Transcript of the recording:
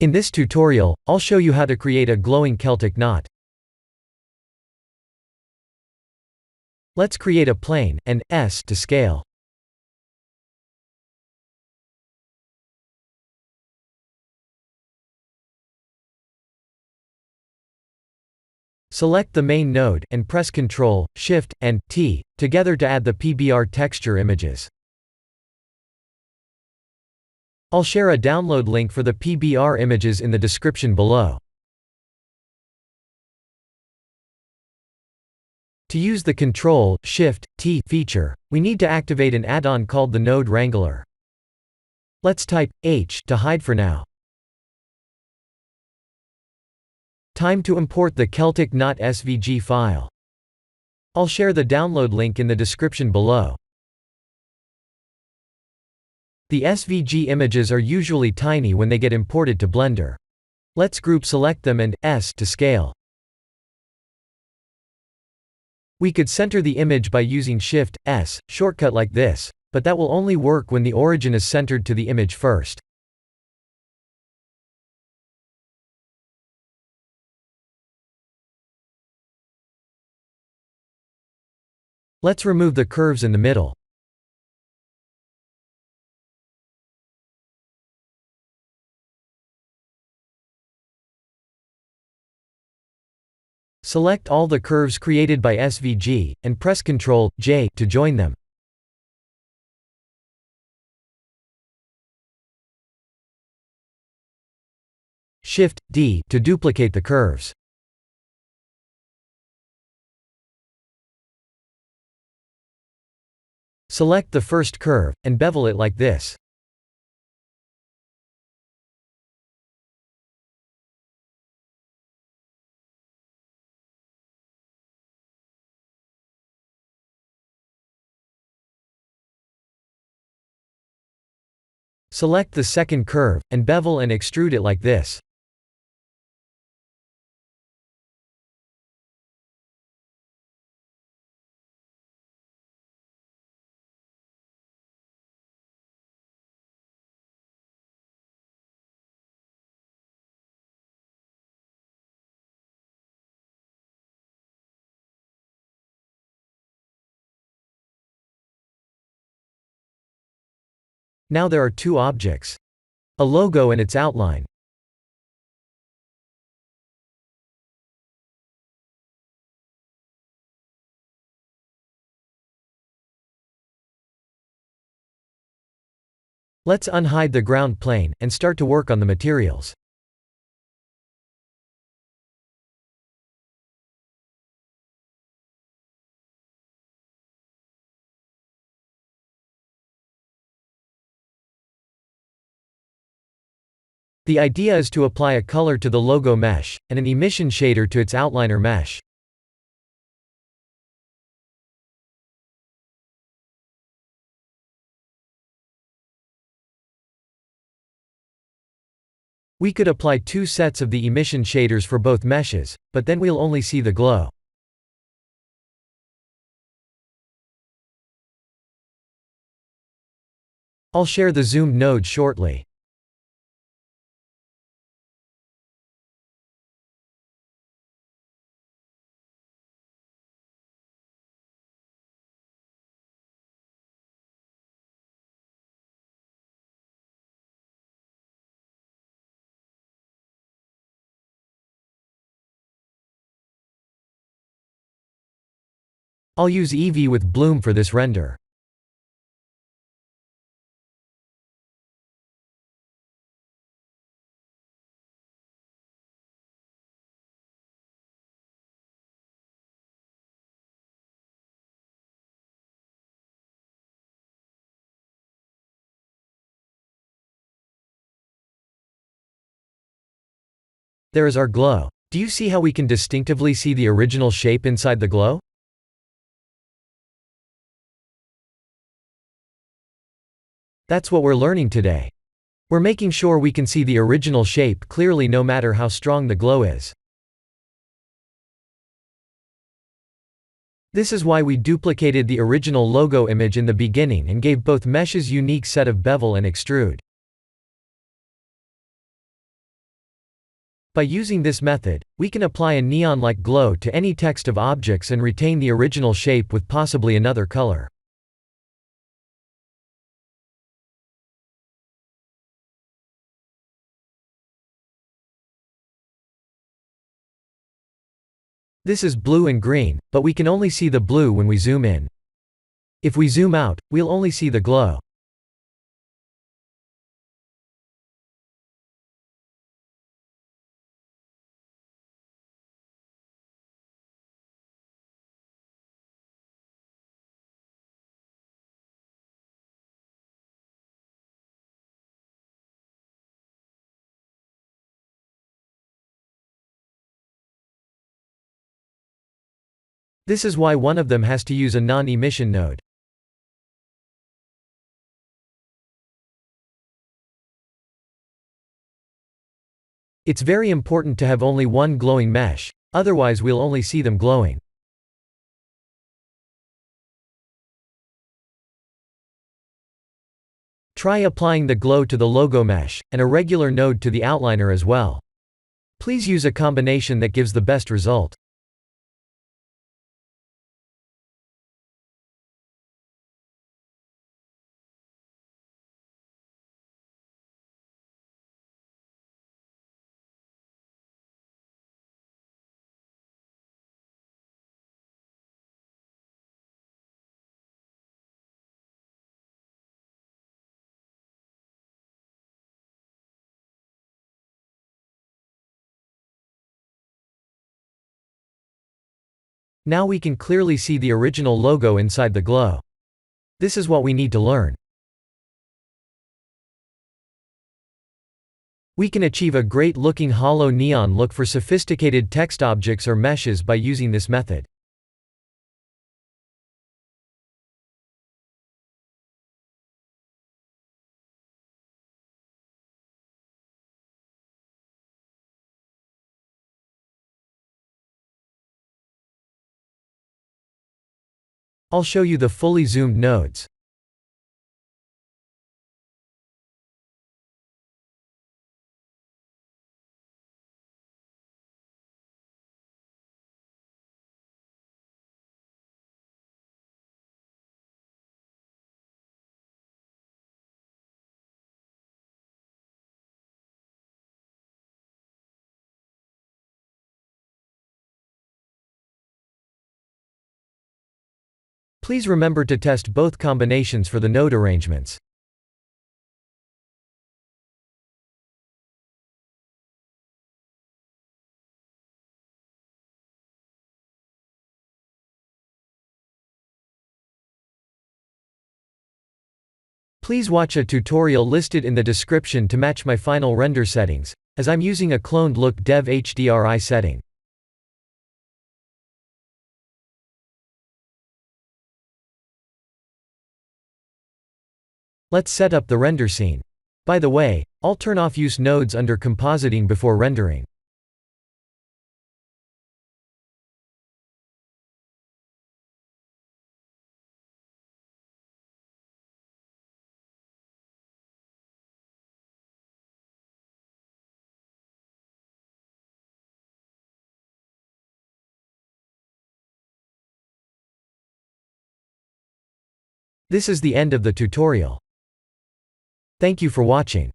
In this tutorial, I'll show you how to create a glowing Celtic knot. Let's create a plane, and S to scale. Select the main node, and press Ctrl, Shift, and T together to add the PBR texture images. I'll share a download link for the PBR images in the description below. To use the Ctrl, Shift, T feature, we need to activate an add-on called the Node Wrangler. Let's type H to hide for now. Time to import the Celtic knot SVG file. I'll share the download link in the description below. The SVG images are usually tiny when they get imported to Blender. Let's group select them and S to scale. We could center the image by using Shift S shortcut like this, but that will only work when the origin is centered to the image first. Let's remove the curves in the middle. Select all the curves created by SVG, and press Ctrl, J to join them. Shift, D to duplicate the curves. Select the first curve, and bevel it like this. Select the second curve, and bevel and extrude it like this. Now there are two objects. A logo and its outline. Let's unhide the ground plane, and start to work on the materials. The idea is to apply a color to the logo mesh, and an emission shader to its outliner mesh. We could apply two sets of the emission shaders for both meshes, but then we'll only see the glow. I'll share the zoomed node shortly. I'll use Eevee with Bloom for this render. There is our glow. Do you see how we can distinctively see the original shape inside the glow? That's what we're learning today. We're making sure we can see the original shape clearly no matter how strong the glow is. This is why we duplicated the original logo image in the beginning and gave both meshes unique set of bevel and extrude. By using this method, we can apply a neon-like glow to any text of objects and retain the original shape with possibly another color. This is blue and green, but we can only see the blue when we zoom in. If we zoom out, we'll only see the glow. This is why one of them has to use a non-emission node. It's very important to have only one glowing mesh, otherwise we'll only see them glowing. Try applying the glow to the logo mesh, and a regular node to the outliner as well. Please use a combination that gives the best result. Now we can clearly see the original logo inside the glow. This is what we need to learn. We can achieve a great-looking hollow neon look for sophisticated text objects or meshes by using this method. I'll show you the fully zoomed nodes. Please remember to test both combinations for the node arrangements. Please watch a tutorial listed in the description to match my final render settings, as I'm using a cloned look dev HDRI setting. Let's set up the render scene. By the way, I'll turn off use nodes under compositing before rendering. This is the end of the tutorial. Thank you for watching.